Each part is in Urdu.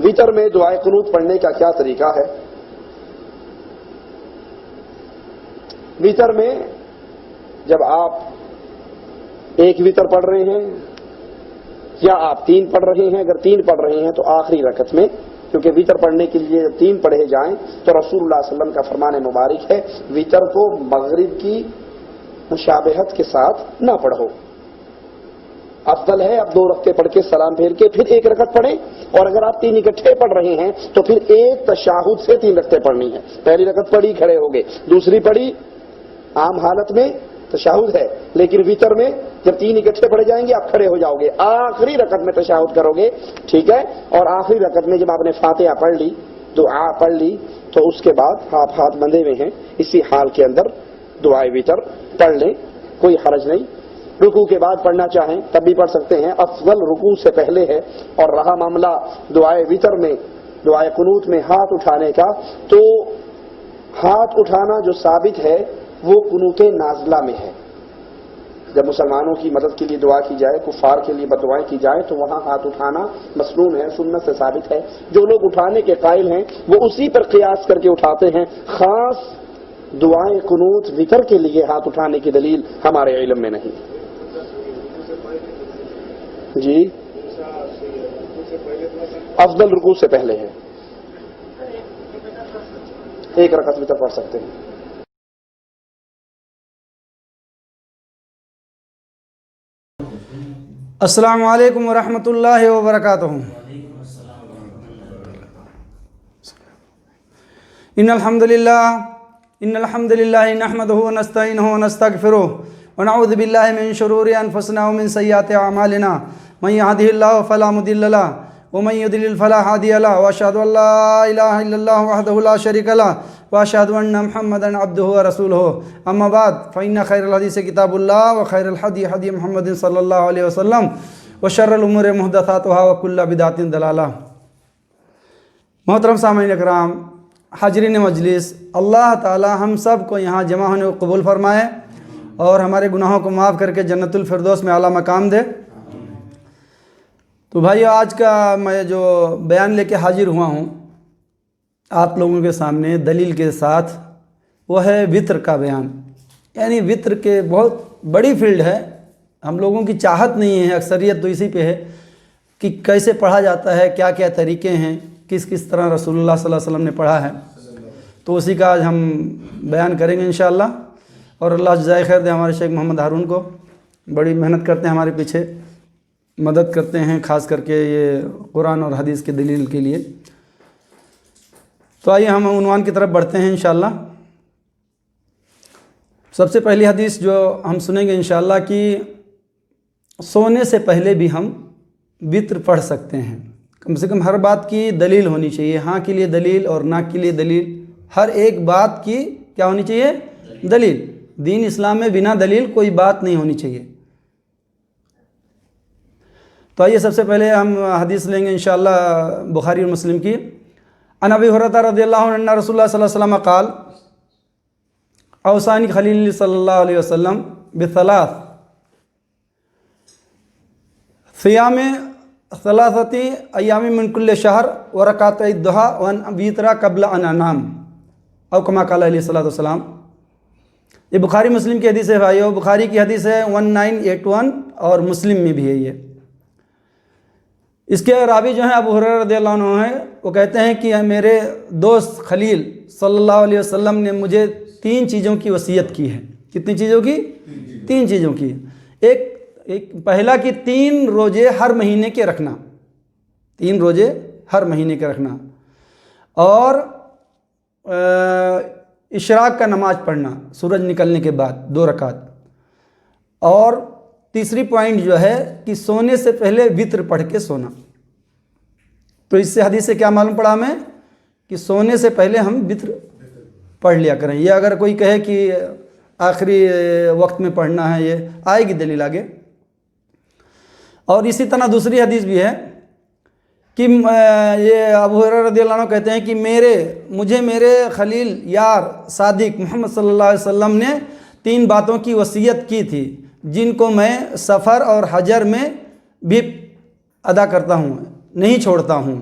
وتر میں دعائے قنوت پڑھنے کا کیا طریقہ ہے؟ وتر میں جب آپ ایک وتر پڑھ رہے ہیں یا آپ 3 پڑھ رہے ہیں، اگر 3 پڑھ رہے ہیں تو آخری رکعت میں، کیونکہ وتر پڑھنے کے لیے جب 3 پڑھے جائیں تو رسول اللہ صلی اللہ علیہ وسلم کا فرمان مبارک ہے وتر کو مغرب کی مشابہت کے ساتھ نہ پڑھو، افضل ہے اب 2 رکعتیں پڑھ کے سلام پھیر کے پھر 1 رکعت پڑھیں، اور اگر آپ 3 اکٹھے پڑھ رہے ہیں تو پھر ایک تشہد سے 3 رکعتیں پڑھنی ہے۔ پہلی رکعت پڑھی کھڑے ہو گئے، دوسری پڑھی عام حالت میں تشہد ہے، لیکن وتر میں جب 3 اکٹھے پڑھے جائیں گے آپ کھڑے ہو جاؤ گے، آخری رکعت میں تشہد کرو گے، ٹھیک ہے؟ اور آخری رکعت میں جب آپ نے فاتحہ پڑھ لی، دعا پڑھ لی، تو اس کے بعد آپ ہاتھ بندھے ہوئے ہیں، اسی حال کے اندر دعائے وتر پڑھ لیں، کوئی حرج نہیں۔ رکوع کے بعد پڑھنا چاہیں تب بھی پڑھ سکتے ہیں، افضل رکوع سے پہلے ہے۔ اور رہا معاملہ دعائے وتر میں، دعائے قنوت میں ہاتھ اٹھانے کا، تو ہاتھ اٹھانا جو ثابت ہے وہ قنوت نازلہ میں ہے۔ جب مسلمانوں کی مدد کے لیے دعا کی جائے، کفار کے لیے بددعائیں کی جائیں، تو وہاں ہاتھ اٹھانا مسنون ہے، سنت سے ثابت ہے۔ جو لوگ اٹھانے کے قائل ہیں وہ اسی پر قیاس کر کے اٹھاتے ہیں، خاص دعائیں قنوت وتر کے لیے ہاتھ اٹھانے کی دلیل ہمارے علم میں نہیں۔ جی افضل رکوع سے پہلے ہے، 1 رکعت وتر پڑھ سکتے ہیں۔ السلام علیکم ورحمۃ اللہ وبرکاتہ۔ ان الحمد للہ نحمدہ ونستعینہ ونستغفرہ ونعوذ باللہ من شرور انفسنا ومن سیئات اعمالنا، من یہدہ اللہ فلا مضل لہ ومن یضلل فلا ہادی لہ، واشہد ان لا الہ الا اللہ وحدہ لا شریک لہ، واشہد ان محمدا عبدہ ورسولہ، اما بعد فإن خیر الحدیث کتاب اللہ وخیر الحدی حدی محمد صلی اللہ علیہ وسلم وشر الامور محدثاتها وکل بدعۃ ضلالہ۔ محترم سامعین اکرام، حاضرین مجلس، اللہ تعالی ہم سب کو یہاں جمع ہونے کو قبول فرمائے اور ہمارے گناہوں کو معاف کر کے جنت الفردوس میں اعلیٰ مقام دے۔ تو بھائیو، آج کا میں جو بیان لے کے حاضر ہوا ہوں آپ لوگوں کے سامنے دلیل کے ساتھ، وہ ہے وتر کا بیان۔ یعنی وتر کے بہت بڑی فیلڈ ہے، ہم لوگوں کی چاہت نہیں ہے، اکثریت تو اسی پہ ہے کہ کیسے پڑھا جاتا ہے، کیا کیا طریقے ہیں، کس کس طرح رسول اللہ صلی اللہ علیہ وسلم نے پڑھا ہے، تو اسی کا آج ہم بیان کریں گے انشاءاللہ۔ اور اللہ جزائے خیر دے ہمارے شیخ محمد ہارون کو، بڑی محنت کرتے ہیں ہمارے پیچھے، مدد کرتے ہیں خاص کر کے یہ قرآن اور حدیث کے دلیل کے لیے۔ تو آئیے ہم عنوان کی طرف بڑھتے ہیں انشاءاللہ۔ سب سے پہلی حدیث جو ہم سنیں گے انشاءاللہ کہ سونے سے پہلے بھی ہم وتر پڑھ سکتے ہیں، کم سے کم ہر بات کی دلیل ہونی چاہیے، ہاں کے لیے دلیل اور نہ کے لیے دلیل، ہر ایک بات کی کیا ہونی چاہیے؟ دلیل۔ دین اسلام میں بنا دلیل کوئی بات نہیں ہونی چاہیے۔ تو آئیے سب سے پہلے ہم حدیث لیں گے انشاءاللہ بخاری اور مسلم کی۔ عن ابی ہریرہ رضی اللہ عنہ ان رسول اللہ صلی اللہ علیہ وسلم قال اوصانی خلیل صلی اللہ علیہ وسلم بثلاث صیام ثلاثة ایام من کل شہر ورکعتي الضحى وان وتر قبل ان انام او کما قال علیہ الصلوۃ والسلام۔ یہ بخاری مسلم کی حدیث ہے بھائیو، بخاری کی حدیث ہے 1981 اور مسلم میں بھی ہے یہ۔ اس کے راوی جو ہیں ابو ہریرہ رضی اللہ عنہ ہیں، وہ کہتے ہیں کہ میرے دوست خلیل صلی اللہ علیہ وسلم نے مجھے 3 چیزوں کی وصیت کی ہے۔ کتنی چیزوں کی؟ 3 چیزوں کی۔ ایک پہلا کہ 3 روزے ہر مہینے کے رکھنا، 3 روزے ہر مہینے کے رکھنا، اور اشراق کا نماز پڑھنا سورج نکلنے کے بعد 2 رکعت، اور تیسری پوائنٹ جو ہے کہ سونے سے پہلے وتر پڑھ کے سونا۔ تو اس سے حدیث سے کیا معلوم پڑا ہمیں کہ سونے سے پہلے ہم وتر پڑھ لیا کریں۔ یہ اگر کوئی کہے کہ آخری وقت میں پڑھنا ہے، یہ آئے گی دلیل آگے۔ اور اسی طرح دوسری حدیث بھی ہے کہ یہ ابو ہریرہ رضی اللہ عنہ کہتے ہیں کہ مجھے میرے خلیل یار صادق محمد صلی اللہ علیہ وسلم نے 3 باتوں کی وصیت کی تھی جن کو میں سفر اور حجر میں بھی ادا کرتا ہوں، نہیں چھوڑتا ہوں۔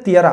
13,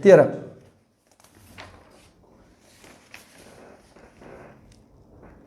13।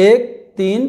1, 3,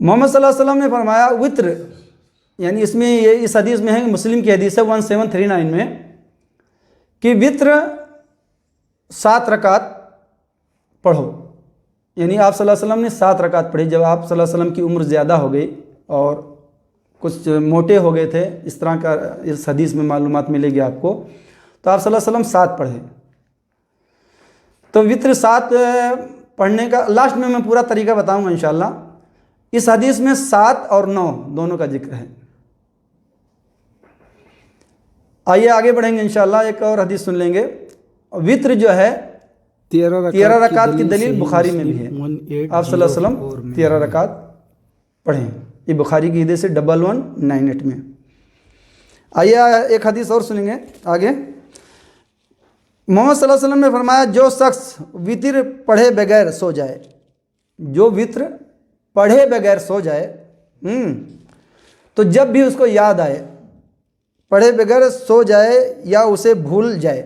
محمد صلی اللہ علیہ وسلم نے فرمایا وطر، یعنی اس میں یہ اس حدیث میں ہے، مسلم کی حدیث ہے 1739 میں، کہ وطر 7 رکعت پڑھو. یعنی آپ صلی اللہ علیہ وسلم نے 7 رکعت پڑھی. جب آپ صلی اللہ علیہ وسلم کی عمر زیادہ ہو گئی اور کچھ موٹے ہو گئے تھے، اس طرح کا اس حدیث میں معلومات ملے گی آپ کو، تو آپ صلی اللہ علیہ وسلم 7 پڑھے. تو وطر 7 پڑھنے کا لاسٹ میں پورا طریقہ بتاؤں گا انشاءاللہ. اس حدیث میں 7 اور 9 دونوں کا ذکر ہے. آئیے آگے بڑھیں گے انشاءاللہ. ایک اور حدیث سن لیں گے. وطر جو ہے 13 رکعت کی دلیل بخاری میں بھی ہے. آپ صلی اللہ علیہ وسلم 13 رکعت پڑھیں. یہ بخاری کی حدیث ہے 1198 میں. آئیے ایک حدیث اور سنیں گے آگے. محمد صلی اللہ علیہ وسلم نے فرمایا جو شخص وطر پڑھے بغیر سو جائے، جو وطر پڑھے بغیر سو جائے، تو جب بھی اس کو یاد آئے، پڑھے بغیر سو جائے یا اسے بھول جائے،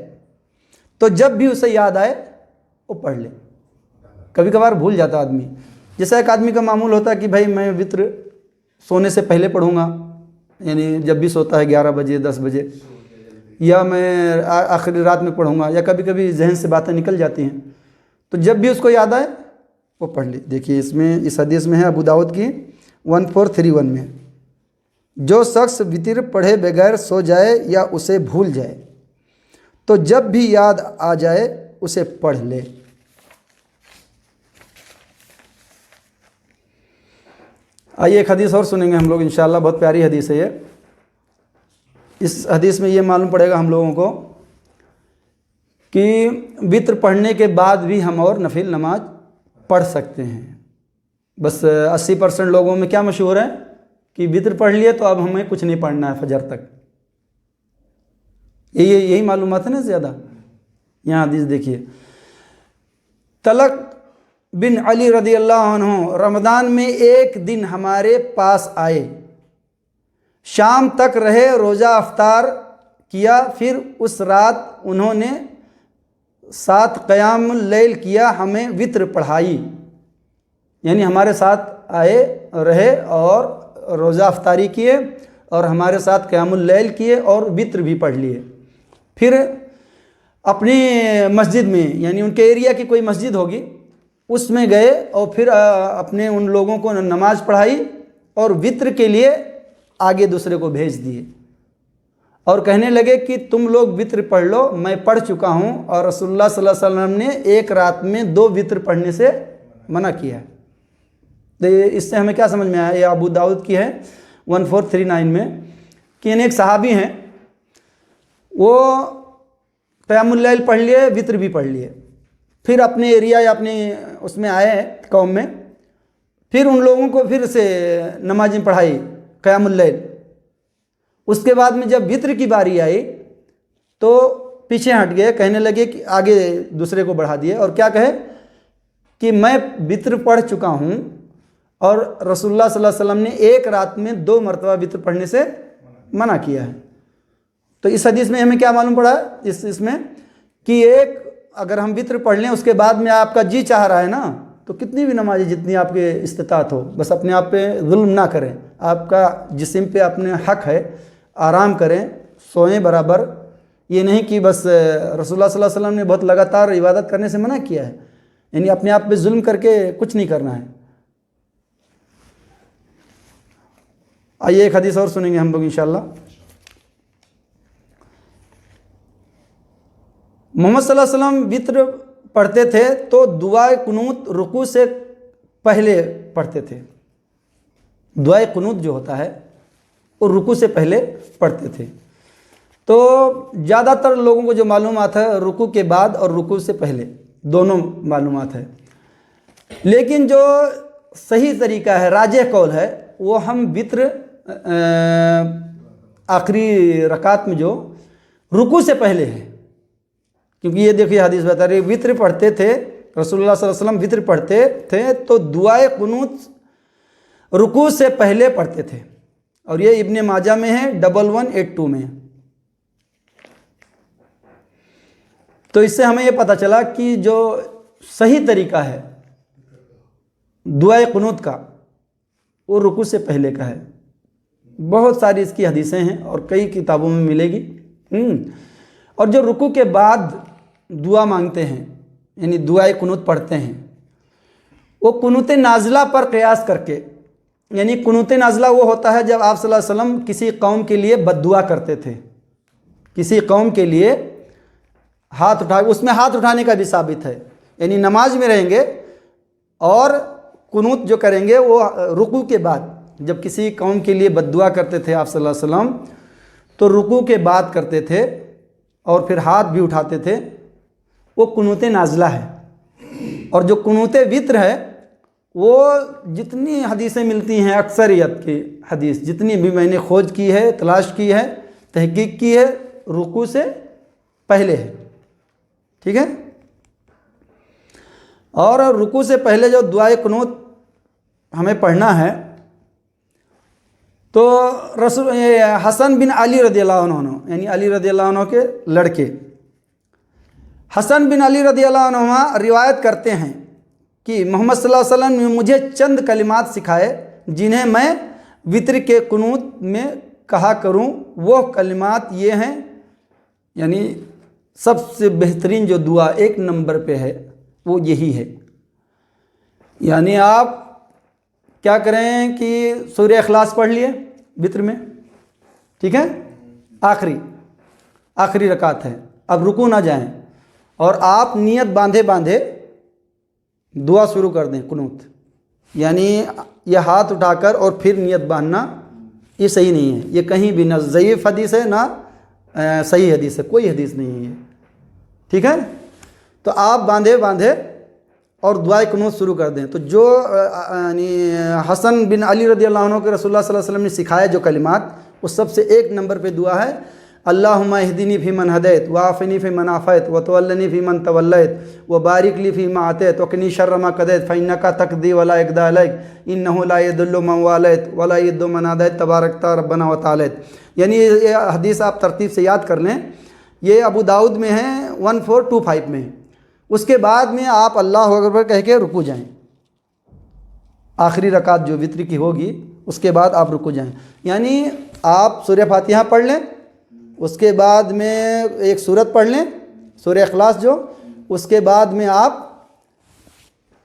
تو جب بھی اسے یاد آئے وہ پڑھ لے. کبھی کبھار بھول جاتا آدمی. جیسا ایک آدمی کا معمول ہوتا ہے کہ بھائی میں وطر سونے سے پہلے پڑھوں گا، یعنی جب بھی سوتا ہے 11 بجے 10 بجے، یا میں آخری رات میں پڑھوں گا، یا کبھی کبھی ذہن سے باتیں نکل جاتی ہیں، تو جب بھی اس کو یاد آئے وہ پڑھ لے. دیکھیے اس میں اس حدیث میں ہے ابو داؤد کی 1431 میں، جو شخص وطر پڑھے بغیر سو جائے یا اسے بھول جائے تو جب بھی یاد آ جائے اسے پڑھ لے. آئیے ایک حدیث اور سنیں گے ہم لوگ انشاءاللہ. بہت پیاری حدیث ہے یہ. اس حدیث میں یہ معلوم پڑے گا ہم لوگوں کو کہ وطر پڑھنے کے بعد بھی ہم اور نفل نماز پڑھ سکتے ہیں. بس 80% لوگوں میں کیا مشہور ہے کہ وطر پڑھ لیے تو اب ہمیں کچھ نہیں پڑھنا ہے فجر تک. یہی معلومات ہے نا زیادہ. یہاں حدیث دیکھیے. طلق بن علی رضی اللہ عنہ رمضان میں ایک دن ہمارے پاس آئے، شام تک رہے، روزہ افطار کیا، پھر اس رات انہوں نے 7 قیام اللیل کیا، ہمیں وطر پڑھائی. یعنی ہمارے ساتھ آئے، رہے اور روزہ افطاری کیے اور ہمارے ساتھ قیام اللیل کیے اور وطر بھی پڑھ لیے. پھر اپنی مسجد میں، یعنی ان کے ایریا کی کوئی مسجد ہوگی اس میں گئے اور پھر اپنے ان لوگوں کو نماز پڑھائی اور وطر کے لیے آگے دوسرے کو بھیج دیے اور کہنے لگے کہ تم لوگ وطر پڑھ لو، میں پڑھ چکا ہوں. اور رسول اللہ صلی اللہ علیہ وسلم نے ایک رات میں 2 وطر پڑھنے سے منع کیا ہے. تو اس سے ہمیں کیا سمجھ میں آیا؟ یہ ابو داؤد کی ہے 1439 میں کہ ایک صحابی ہیں، وہ قیام اللیل پڑھ لیے، وطر بھی پڑھ لیے، پھر اپنے ایریا یا اپنے اس میں آئے قوم میں، پھر ان لوگوں کو پھر سے نمازیں پڑھائی قیام اللیل. اس کے بعد میں جب وطر کی باری آئی تو پیچھے ہٹ گئے، کہنے لگے کہ آگے دوسرے کو بڑھا دیے اور کیا کہے کہ میں وطر پڑھ چکا ہوں اور رسول اللہ صلی اللہ علیہ وسلم نے ایک رات میں 2 مرتبہ وطر پڑھنے سے منع کیا ہے. تو اس حدیث میں ہمیں کیا معلوم پڑا اس میں کہ ایک اگر ہم وطر پڑھ لیں اس کے بعد میں آپ کا جی چاہ رہا ہے نا، تو کتنی بھی نمازیں جتنی آپ کے استطاعت ہو، بس اپنے آپ پہ ظلم نہ کریں. آپ کا جسم پہ اپنے حق ہے، آرام کریں، سوئیں برابر. یہ نہیں کہ بس رسول اللہ صلی اللہ علیہ وسلم نے بہت لگاتار عبادت کرنے سے منع کیا ہے، یعنی اپنے آپ پہ ظلم کر کے کچھ نہیں کرنا ہے. آئیے ایک حدیث اور سنیں گے ہم لوگ انشاءاللہ. محمد صلی اللہ علیہ وسلم وطر پڑھتے تھے تو دعائے قنوت رکوع سے پہلے پڑھتے تھے. دعائے قنوت جو ہوتا ہے وہ رکوع سے پہلے پڑھتے تھے. تو زیادہ تر لوگوں کو جو معلومات ہے رکوع کے بعد اور رکوع سے پہلے دونوں معلومات ہے، لیکن جو صحیح طریقہ ہے، راجح قول ہے، وہ ہم وطر آخری رکعت میں جو رکوع سے پہلے ہے. کیونکہ یہ دیکھیے حدیث بتا رہی ہے وطر پڑھتے تھے، رسول اللہ صلی اللہ علیہ وسلم وطر پڑھتے تھے تو دعائے قنوت رکوع سے پہلے پڑھتے تھے. اور یہ ابن ماجہ میں ہے 1182 میں. تو اس سے ہمیں یہ پتہ چلا کہ جو صحیح طریقہ ہے دعائے قنوت کا وہ رکوع سے پہلے کا ہے۔ بہت ساری اس کی حدیثیں ہیں اور کئی کتابوں میں ملے گی۔ اور جو رکوع کے بعد دعا مانگتے ہیں، یعنی دعائے قنوت پڑھتے ہیں، وہ قنوت نازلہ پر قیاس کر کے، یعنی قنوت نازلہ وہ ہوتا ہے جب آپ صلی اللہ علیہ وسلم کسی قوم کے لیے بد دعا کرتے تھے، کسی قوم کے لیے ہاتھ اٹھا، اس میں ہاتھ اٹھانے کا بھی ثابت ہے، یعنی نماز میں رہیں گے اور قنوت جو کریں گے وہ رکوع کے بعد، جب کسی قوم کے لیے بد دعا کرتے تھے آپ صلی اللہ علیہ وسلم تو رکوع کے بعد کرتے تھے اور پھر ہاتھ بھی اٹھاتے تھے، وہ قنوت نازلہ ہے۔ اور جو قنوت وتر ہے وہ جتنی حدیثیں ملتی ہیں، اکثریت کی حدیث جتنی بھی میں نے کھوج کی ہے، تلاش کی ہے، تحقیق کی ہے، رکوع سے پہلے ہے، ٹھیک ہے۔ اور رکوع سے پہلے جو دعائے قنوت ہمیں پڑھنا ہے تو حسن بن علی رضی اللہ عنہ، یعنی علی رضی اللہ عنہ کے لڑکے حسن بن علی رضی اللہ عنہ روایت کرتے ہیں کہ محمد صلی اللہ علیہ وسلم نے مجھے چند کلمات سکھائے جنہیں میں وتر کے قنوت میں کہا کروں۔ وہ کلمات یہ ہیں، یعنی سب سے بہترین جو دعا ایک نمبر پہ ہے وہ یہی ہے، یعنی آپ کیا کریں کہ سورہ اخلاص پڑھ لیے وتر میں، ٹھیک ہے، آخری رکعت ہے، اب رکوع نہ جائیں اور آپ نیت باندھے دعا شروع کر دیں قنوت، یعنی یہ ہاتھ اٹھا کر اور پھر نیت باندھنا یہ صحیح نہیں ہے، یہ کہیں بھی نہ ضعیف حدیث ہے نہ صحیح حدیث ہے، کوئی حدیث نہیں ہے، ٹھیک ہے۔ تو آپ باندھے اور دعائے قنوت شروع کر دیں۔ تو جو یعنی حسن بن علی رضی اللہ عنہ کے رسول اللہ صلی اللہ علیہ وسلم نے سکھایا جو کلمات، وہ سب سے ایک نمبر پہ دعا ہے، اللہم اہدنی فیمن ہدیت وعافنی فیمن عافیت وتولنی فیمن تولیت وبارک لی فیما اعطیت وقنی شر ما قضیت فانک تقضی ولا یقضی علیک انہ لا یذل من والیت ولا یعز من عادیت تبارکت ربنا وتعالیت۔ یعنی یہ حدیث آپ ترتیب سے یاد کر لیں، یہ ابو داؤد میں ہے 1425 میں۔ اس کے بعد میں آپ اللہ اکبر کہہ کے رکوع جائیں، آخری رکعت جو وتر کی ہوگی اس کے بعد آپ رکوع جائیں، یعنی آپ سورہ فاتحہ پڑھ لیں، اس کے بعد میں ایک سورت پڑھ لیں سورہ اخلاص جو، اس کے بعد میں آپ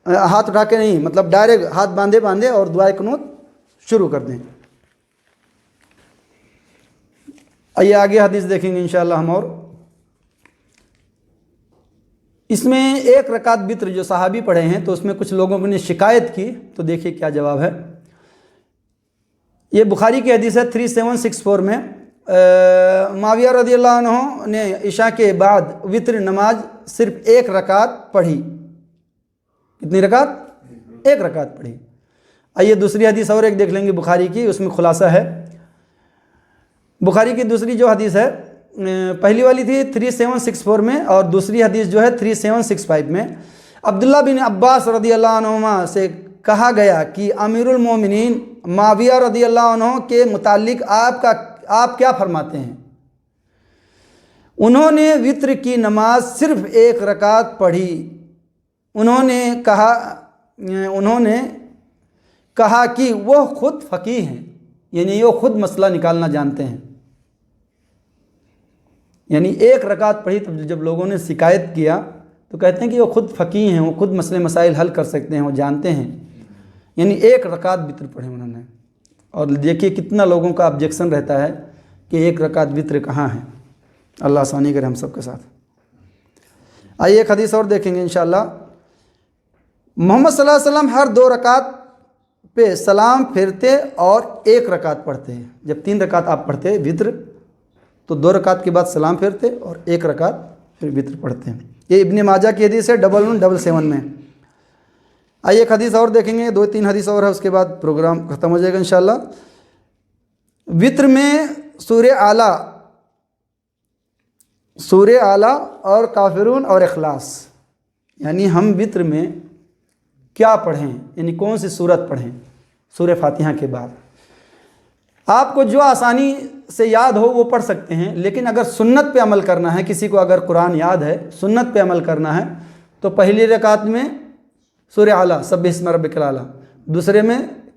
ہاتھ اٹھا کے نہیں، مطلب ڈائریکٹ ہاتھ باندھے اور دعائے قنوت شروع کر دیں۔ آئیے آگے حدیث دیکھیں گے انشاءاللہ ہم، اور اس میں ایک رکعت وتر جو صحابی پڑھے ہیں تو اس میں کچھ لوگوں نے شکایت کی، تو دیکھیے کیا جواب ہے۔ یہ بخاری کی حدیث ہے 3764 میں، معاویہ رضی اللہ عنہ نے عشاء کے بعد وتر نماز صرف ایک رکعت پڑھی۔ کتنی رکعت؟ ایک رکعت پڑھی۔ آئیے دوسری حدیث اور ایک دیکھ لیں گے بخاری کی، اس میں خلاصہ ہے۔ بخاری کی دوسری جو حدیث ہے، پہلی والی تھی 3764 میں اور دوسری حدیث جو ہے 3765 میں، عبداللہ بن عباس رضی اللہ عنہما سے کہا گیا کہ امیر المومنین معاویہ رضی اللہ عنہ کے متعلق آپ کیا فرماتے ہیں؟ انہوں نے وتر کی نماز صرف ایک رکعت پڑھی۔ انہوں نے کہا کہ وہ خود فقیہ ہیں، یعنی وہ خود مسئلہ نکالنا جانتے ہیں، یعنی ایک رکعت پڑھی۔ تو جب لوگوں نے شکایت کیا تو کہتے ہیں کہ وہ خود فقیہ ہیں، وہ خود مسئلے مسائل حل کر سکتے ہیں، وہ جانتے ہیں، یعنی ایک رکعت وتر پڑھے انہوں نے۔ اور دیکھیے کتنا لوگوں کا آبجیکشن رہتا ہے کہ ایک رکعت وتر کہاں ہے۔ اللہ آسانی کرے ہم سب کے ساتھ۔ آئیے ایک حدیث اور دیکھیں گے انشاءاللہ۔ محمد صلی اللہ علیہ وسلم ہر 2 رکعت پہ سلام پھیرتے اور ایک رکعت پڑھتے ہیں۔ جب 3 رکعت آپ پڑھتے وتر تو 2 رکعت کے بعد سلام پھیرتے اور ایک رکعت پھر وتر پڑھتے ہیں۔ یہ ابن ماجہ کی حدیث ہے 1177 میں۔ آئیے ایک حدیث اور دیکھیں گے، 2-3 حدیث اور ہے، اس کے بعد پروگرام ختم ہو جائے گا انشاءاللہ۔ وتر میں سورہ اعلیٰ اور کافرون اور اخلاص، یعنی ہم وتر میں کیا پڑھیں، یعنی کون سی سورت پڑھیں سورہ فاتحہ کے بعد۔ آپ کو جو آسانی سے یاد ہو وہ پڑھ سکتے ہیں، لیکن اگر سنت پہ عمل کرنا ہے، کسی کو اگر قرآن یاد ہے سنت پہ عمل کرنا ہے تو پہلی رکعت میں سورہ اعلیٰ سبح اسم ربک الاعلیٰ، دوسرے میں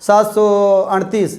738,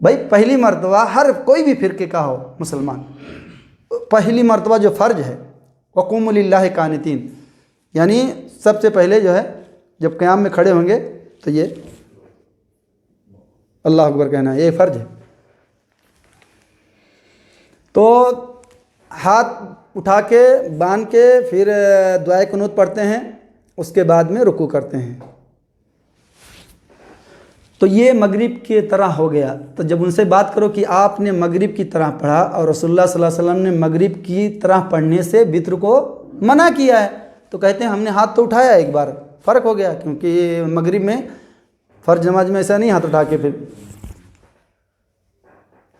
بھائی پہلی مرتبہ ہر کوئی بھی فرقے کا ہو مسلمان، پہلی مرتبہ جو فرض ہے وقوموا للہ قانتین، یعنی سب سے پہلے جو ہے جب قیام میں کھڑے ہوں گے تو یہ اللہ اکبر کہنا ہے، یہ فرض ہے۔ تو ہاتھ اٹھا کے باندھ کے پھر دعائے قنوت پڑھتے ہیں، اس کے بعد میں رکوع کرتے ہیں۔ تو یہ مغرب کی طرح ہو گیا۔ تو جب ان سے بات کرو کہ آپ نے مغرب کی طرح پڑھا اور رسول اللہ صلی اللہ علیہ وسلم نے مغرب کی طرح پڑھنے سے وتر کو منع کیا ہے، تو کہتے ہیں ہم نے ہاتھ تو اٹھایا ایک بار، فرق ہو گیا، کیونکہ مغرب میں فرض نماز میں ایسا نہیں ہاتھ اٹھا کے پھر۔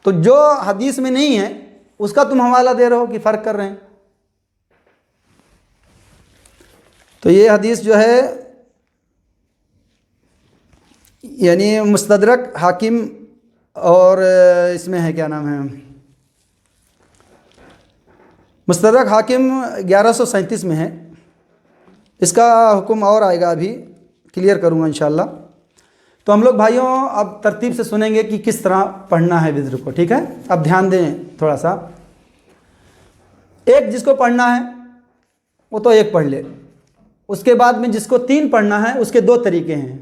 تو جو حدیث میں نہیں ہے اس کا تم حوالہ دے رہے ہو کہ فرق کر رہے ہیں۔ تو یہ حدیث جو ہے یعنی مستدرک حاکم اور اس میں ہے کیا نام ہے، مستدرک حاکم 1137 میں ہے، اس کا حکم اور آئے گا، ابھی کلیئر کروں گا انشاءاللہ۔ تو ہم لوگ بھائیوں اب ترتیب سے سنیں گے کہ کس طرح پڑھنا ہے وتر کو، ٹھیک ہے؟ اب دھیان دیں تھوڑا سا۔ ایک جس کو پڑھنا ہے وہ تو ایک پڑھ لے، اس کے بعد میں جس کو 3 پڑھنا ہے اس کے 2 طریقے ہیں،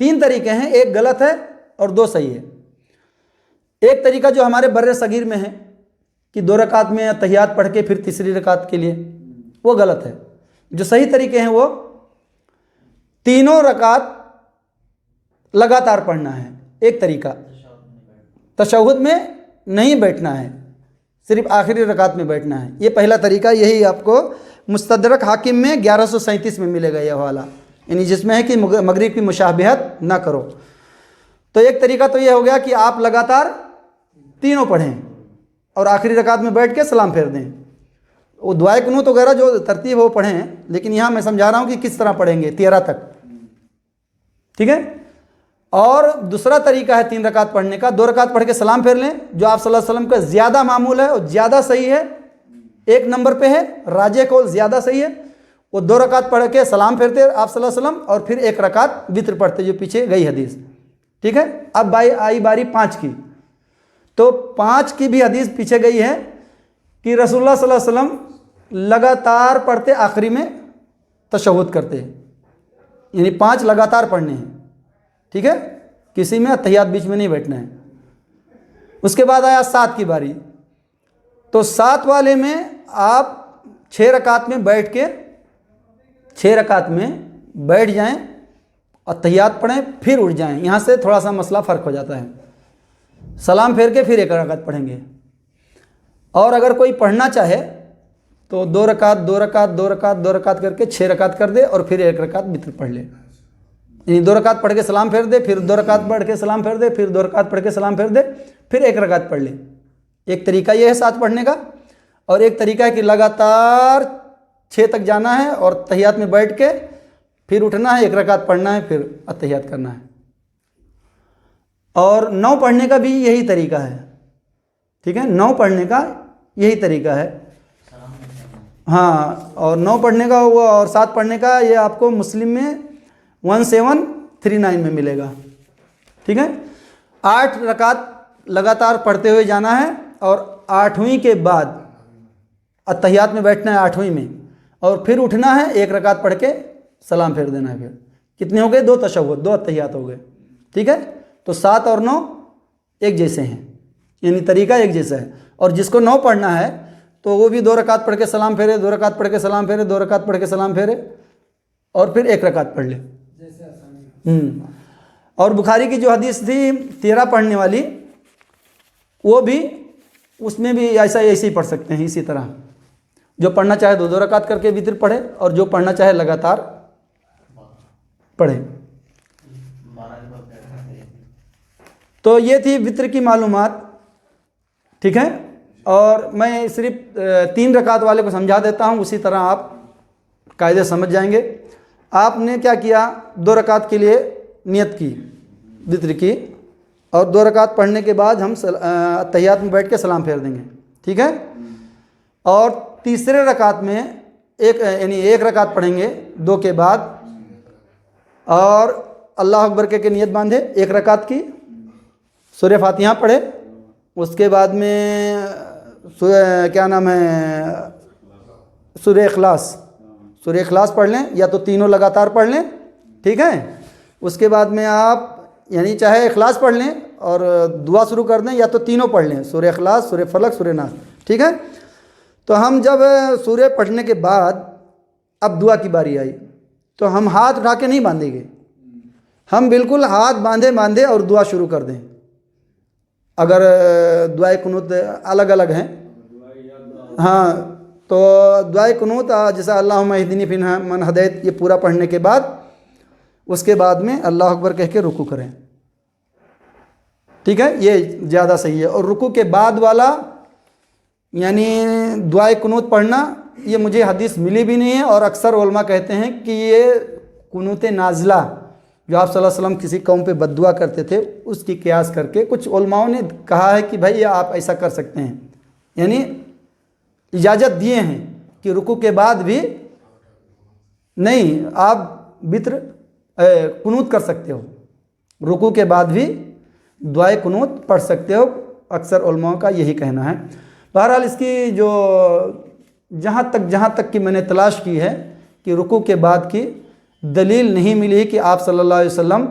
3 طریقے ہیں، ایک غلط ہے اور 2 صحیح ہے۔ ایک طریقہ جو ہمارے بر صغیر میں ہے کہ 2 رکعت میں تحیات پڑھ کے پھر تیسری رکعت کے لیے، وہ غلط ہے۔ جو صحیح طریقے ہیں وہ 3 رکعت لگاتار پڑھنا ہے، ایک طریقہ تشہد میں نہیں بیٹھنا ہے، صرف آخری رکعت میں بیٹھنا ہے، یہ پہلا طریقہ۔ یہی آپ کو مستدرک حاکم میں 1137 میں ملے گا یہ حوالہ، یعنی جس میں ہے کہ مغرب کی مشابہت نہ کرو۔ تو ایک طریقہ تو یہ ہو گیا کہ آپ لگاتار 3 پڑھیں اور آخری رکعت میں بیٹھ کے سلام پھیر دیں، وہ دعائے قنوت وغیرہ جو ترتیب وہ پڑھیں، لیکن یہاں میں سمجھا رہا ہوں کہ کس طرح پڑھیں گے 13 تک، ٹھیک ہے؟ اور دوسرا طریقہ ہے 3 رکعت پڑھنے کا، 2 رکعت پڑھ کے سلام پھیر لیں، جو آپ صلی اللہ علیہ وسلم کا زیادہ معمول ہے اور زیادہ صحیح ہے، 1 نمبر پہ ہے، راجح قول زیادہ صحیح ہے، وہ 2 رکعت پڑھ کے سلام پھیرتے آپ صلی اللہ علیہ وسلم اور پھر 1 رکعت وتر پڑھتے جو پیچھے گئی حدیث، ٹھیک ہے؟ اب آئی باری 5 کی، تو 5 کی بھی حدیث پیچھے گئی ہے کہ رسول اللہ صلی اللہ علیہ وسلم لگاتار پڑھتے، آخری میں تشہد کرتے، یعنی 5 لگاتار پڑھنے ہیں، ٹھیک ہے؟ کسی میں تحیات بیچ میں نہیں بیٹھنا ہے۔ اس کے بعد آیا 7 کی باری، تو 7 والے میں آپ 6 رکعت میں بیٹھ کے 6 رکعت میں بیٹھ جائیں اور تحیات پڑھیں، پھر اٹھ جائیں۔ یہاں سے تھوڑا سا مسئلہ فرق ہو جاتا ہے، سلام پھیر کے پھر 1 رکعت پڑھیں گے، اور اگر کوئی پڑھنا چاہے تو 2 رکعت 2 رکعت 2 رکعت 2 رکعت کر کے 6 رکعت کر دے اور پھر 1 رکعت وتر پڑھ لے، یعنی 2 رکعت پڑھ کے سلام پھیر دے، پھر 2 رکعت پڑھ کے سلام پھیر دے، پھر 2 رکعت پڑھ کے سلام پھیر دے، پھر 1 رکعت پڑھ لے۔ ایک طریقہ یہ ہے 7 پڑھنے کا، اور ایک طریقہ ہے کہ لگاتار 6 تک جانا ہے اور تحیات میں بیٹھ کے پھر اٹھنا ہے، 1 رکعت پڑھنا ہے، پھر التحیات کرنا ہے۔ اور 9 پڑھنے کا بھی یہی طریقہ ہے، ٹھیک ہے؟ 9 پڑھنے کا یہی طریقہ ہے، ہاں، اور 9 پڑھنے کا وہ اور 7 پڑھنے کا یہ آپ کو مسلم میں 1739 میں ملے گا، ٹھیک ہے؟ 8 رکعت لگاتار پڑھتے ہوئے جانا ہے اور 8ویں کے بعد التحیات میں بیٹھنا ہے، 8ویں میں، اور پھر اٹھنا ہے، 1 رکعت پڑھ کے سلام پھیر دینا ہے۔ پھر کتنے ہو گئے؟ 2 تشہد، 2 التحیات ہو گئے، ٹھیک ہے؟ تو 7 اور 9 ایک جیسے ہیں، یعنی طریقہ ایک جیسا ہے۔ اور جس کو 9 پڑھنا ہے تو وہ بھی 2 رکعت پڑھ کے سلام پھیرے، 2 رکعت پڑھ کے سلام پھیرے، 2 رکعت پڑھ کے سلام پھیرے، اور پھر 1 رکعت پڑھ لے۔ اور بخاری کی جو حدیث تھی 13 پڑھنے والی، وہ بھی اس میں بھی ایسا ہی پڑھ سکتے ہیں، اسی طرح جو پڑھنا چاہے 2 رکعت کر کے وتر پڑھے، اور جو پڑھنا چاہے لگاتار پڑھے۔ تو یہ تھی وتر کی معلومات، ٹھیک ہے؟ اور میں صرف 3 رکعت والے کو سمجھا دیتا ہوں، اسی طرح آپ قاعدے سمجھ جائیں گے۔ آپ نے کیا کیا؟ 2 رکعت کے لیے نیت کی وتر کی، اور 2 رکعت پڑھنے کے بعد ہم تحیات میں بیٹھ کے سلام پھیر دیں گے، ٹھیک ہے؟ اور تیسرے رکعت میں یعنی 1 رکعت پڑھیں گے 2 کے بعد، اور اللہ اکبر کے نیت باندھے 1 رکعت کی، سورہ فاتحہ پڑھے، اس کے بعد میں کیا نام ہے سورہ اخلاص پڑھ لیں، یا تو تینوں لگاتار پڑھ لیں، ٹھیک ہے. اس کے بعد میں آپ یعنی چاہے اخلاص پڑھ لیں اور دعا شروع کر دیں، یا تو تینوں پڑھ لیں، سورہ اخلاص، سورہ فلق، سورہ ناس، ٹھیک ہے. تو ہم جب سورہ پڑھنے کے بعد اب دعا کی باری آئی تو ہم ہاتھ اٹھا کے نہیں باندھیں گے، ہم بالکل ہاتھ باندھے اور دعا شروع کر دیں. اگر دعائے قنوت الگ الگ ہیں، ہاں، تو دعائے قنوت جیسا اللہم اہدنی فیمن ہدیت یہ پورا پڑھنے کے بعد اس کے بعد میں اللہ اکبر کہہ کے رکوع کریں، ٹھیک ہے. یہ زیادہ صحیح ہے. اور رکوع کے بعد والا یعنی دعائے قنوت پڑھنا یہ مجھے حدیث ملی بھی نہیں ہے، اور اکثر علماء کہتے ہیں کہ یہ قنوت نازلہ جو آپ صلی اللہ علیہ وسلم کسی قوم پہ بد دعا کرتے تھے اس کی قیاس کر کے کچھ علماؤں نے کہا ہے کہ بھائی آپ ایسا کر سکتے ہیں، یعنی اجازت دیے ہیں کہ رکوع کے بعد بھی نہیں آپ وتر قنوت کر سکتے ہو، رکوع کے بعد بھی دعائے قنوت پڑھ سکتے ہو. اکثر علماء کا یہی کہنا ہے. بہرحال اس کی جو جہاں تک کہ میں نے تلاش کی ہے کہ رکوع کے بعد کی دلیل نہیں ملی کہ آپ صلی اللہ علیہ وسلم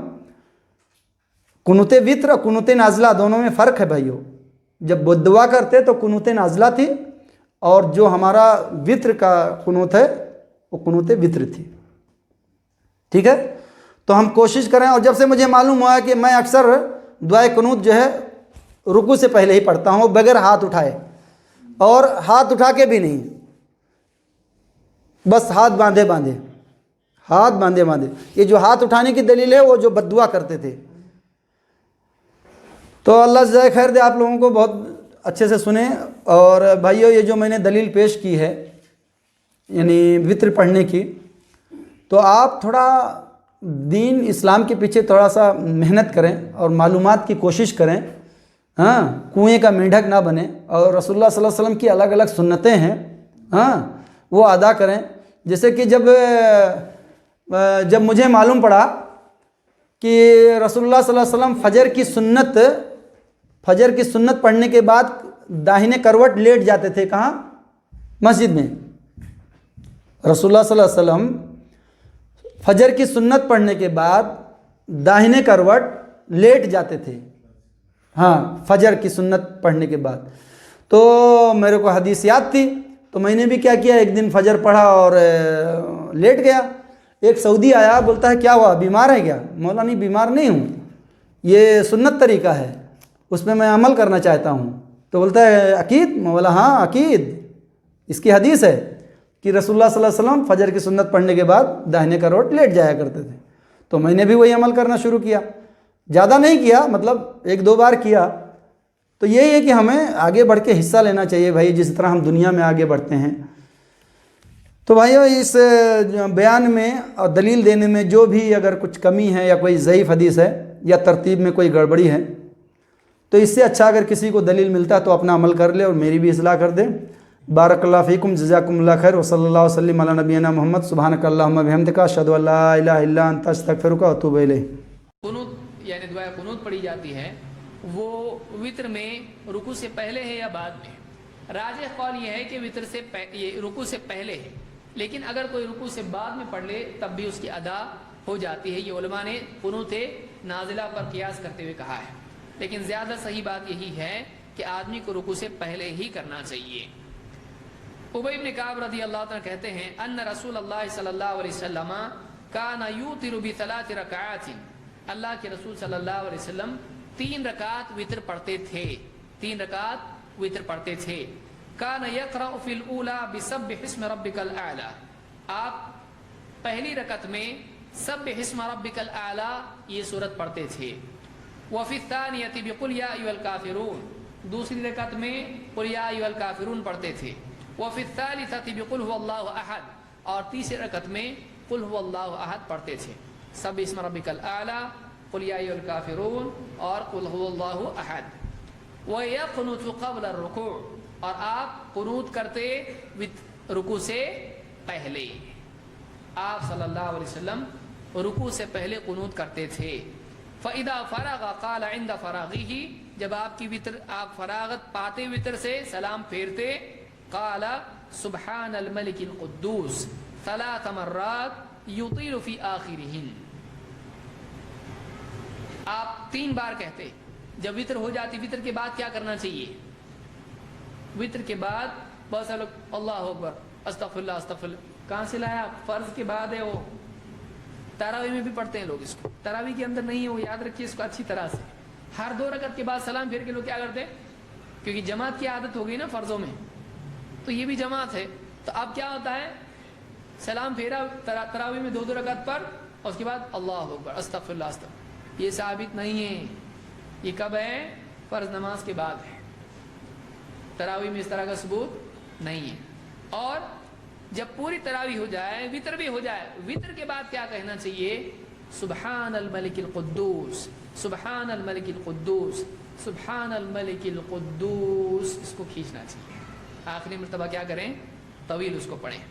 قنوت وتر اور قنوت نازلہ دونوں میں فرق ہے بھائیو. جب وہ دعا کرتے تو قنوت نازلہ تھی، اور جو ہمارا وتر کا قنوت ہے وہ قنوت وتر تھی، ٹھیک ہے. تو ہم کوشش کریں. اور جب سے مجھے معلوم ہوا کہ میں اکثر دعائے قنوت جو ہے رکوع سے پہلے ہی پڑھتا ہوں بغیر ہاتھ اٹھائے، اور ہاتھ اٹھا کے بھی نہیں، بس ہاتھ باندھے. یہ جو ہاتھ اٹھانے کی دلیل ہے وہ جو بد دعا کرتے تھے. تو اللہ جزائے خیر دے آپ لوگوں کو بہت اچھے سے سنیں. اور بھائیو یہ جو میں نے دلیل پیش کی ہے یعنی وتر پڑھنے کی، تو آپ تھوڑا دین اسلام کے پیچھے تھوڑا سا محنت کریں اور معلومات کی کوشش کریں. ہاں، کنویں کا مینڈھک نہ بنیں. اور رسول اللہ صلی اللہ علیہ وسلم کی الگ الگ سنتیں ہیں، ہاں، وہ ادا کریں. جیسے کہ جب مجھے معلوم پڑا کہ رسول اللہ صلی اللہ علیہ وسلم فجر کی سنت پڑھنے کے بعد داہنے کروٹ لیٹ جاتے تھے. کہاں؟ مسجد میں. رسول اللہ صلی اللہ علیہ وسلم فجر کی سنت پڑھنے کے بعد داہنے کروٹ لیٹ جاتے تھے. ہاں، فجر کی سنت پڑھنے کے بعد. تو میرے کو حدیث یاد تھی تو میں نے بھی کیا کیا، ایک دن فجر پڑھا اور لیٹ گیا. ایک سعودی آیا، بولتا ہے کیا ہوا، بیمار ہے کیا؟ مولا نہیں، بیمار نہیں ہوں، یہ سنت طریقہ ہے، اس میں عمل کرنا چاہتا ہوں. تو بولتا ہے عقید؟ مولا ہاں عقید، اس کی حدیث ہے کہ رسول اللہ صلی اللہ علیہ وسلم فجر کی سنت پڑھنے کے بعد داہنے کروٹ لیٹ جایا کرتے تھے. تو میں نے بھی وہی عمل کرنا شروع کیا. زیادہ نہیں کیا، مطلب 1-2 بار کیا. تو یہی ہے کہ ہمیں آگے بڑھ کے حصہ لینا چاہیے بھائی، جس طرح ہم دنیا میں آگے بڑھتے ہیں. تو بھائیو اس بیان میں اور دلیل دینے میں جو بھی اگر کچھ کمی ہے یا کوئی ضعیف حدیث ہے یا ترتیب میں کوئی گڑبڑی ہے تو اس سے اچھا اگر کسی کو دلیل ملتا ہے تو اپنا عمل کر لے اور میری بھی اصلاح کر دے. بارک اللہ فیکم، جزاکم اللہ خیر، وصلی اللہ وسلم علی نبینا محمد. سبحانک اللہم بحمدک، اشہد ان لا الہ الا انت، استغفرک واتوب الیک. قنوت یعنی دعائے قنوت پڑھی جاتی ہے، وہ وتر میں رکوع سے پہلے ہے یا بعد میں؟ راجح قول یہ ہے کہ وتر سے رکوع سے پہلے ہے، لیکن اگر کوئی رکوع سے بعد میں پڑھ لے تب بھی اس کی ادا ہو جاتی ہے. یہ علماء نے قنوت نازلہ پر قیاس کرتے ہوئے کہا ہے، لیکن زیادہ صحیح بات یہی ہے کہ آدمی کو رکوع سے پہلے ہی کرنا چاہیے. ابی بن کعب رضی اللہ عنہ کہتے ہیں ان رسول اللہ صلی اللہ علیہ وسلم کان یوتر بثلاث رکعات، اللہ کے رسول صلی اللہ علیہ وسلم 3 رکعت وتر پڑھتے تھے. 3 رکعت وتر پڑھتے تھے. کان یقرأ فی الاولی بسبح اسم ربک الاعلی، آپ پہلی رکعت میں سبح اسم ربک الاعلی یہ سورت پڑھتے تھے. وفی الثانیۃ بقل یا ایھا الکافرون، دوسری رکعت میں قل یا ایھا الکافرون پڑھتے تھے. وفی الثالثۃ بقل هو اللہ احد، اور تیسری رکعت میں قل هو اللہ احد پڑھتے تھے. سبح اسم ربک الاعلی، قل یا ایھا الکافرون اور قل هو اللہ احد. ویقنت قبل الرکوع، اور آپ قنوت کرتے رکوع سے پہلے. آپ صلی اللہ علیہ وسلم رکوع سے پہلے قنوت کرتے تھے. فَإِذَا فَرَغَ قَالَ عِنْدَ فَرَاغِهِ، جب آپ کی وطر، آپ فراغت پاتے وطر سے سلام پھیرتے، قال سبحان الملک القدوس 3 مرات یطیل فی آخرہن، آپ 3 بار کہتے. جب وطر ہو جاتی، وطر کے بعد کیا کرنا چاہیے؟ وطر کے بعد بہت سارے لوگ اللہ اکبر استغفر اللہ استغفر اللہ، کہاں سے لایا؟ فرض کے بعد ہے وہ. تراویح میں بھی پڑھتے ہیں لوگ اس کو، تراویح کے اندر نہیں ہے وہ، یاد رکھیے اس کو اچھی طرح سے. ہر 2 رکعت کے بعد سلام پھیر کے لوگ کیا کرتے ہیں؟ کیونکہ جماعت کی عادت ہو گئی نا فرضوں میں، تو یہ بھی جماعت ہے. تو اب کیا ہوتا ہے؟ سلام پھیرا تراویح میں 2 رکعت پر، اور اس کے بعد اللہ اکبر استغفر اللہ استغفر. یہ ثابت نہیں ہے. یہ کب ہے؟ فرض نماز کے بعد ہے. تراویح میں اس طرح کا ثبوت نہیں ہے. اور جب پوری تراویح ہو جائے، وطر بھی ہو جائے، وطر کے بعد کیا کہنا چاہیے؟ سبحان الملک القدوس، سبحان الملک القدوس، سبحان الملک القدوس. اس کو کھینچنا چاہیے. آخری مرتبہ کیا کریں؟ طویل اس کو پڑھیں.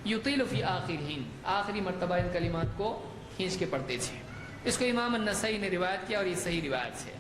یطیل فی آخرہن، آخری مرتبہ ان کلمات کو کھینچ کے پڑھتے تھے. اس کو امام النسائی نے روایت کیا اور یہ صحیح روایت ہے.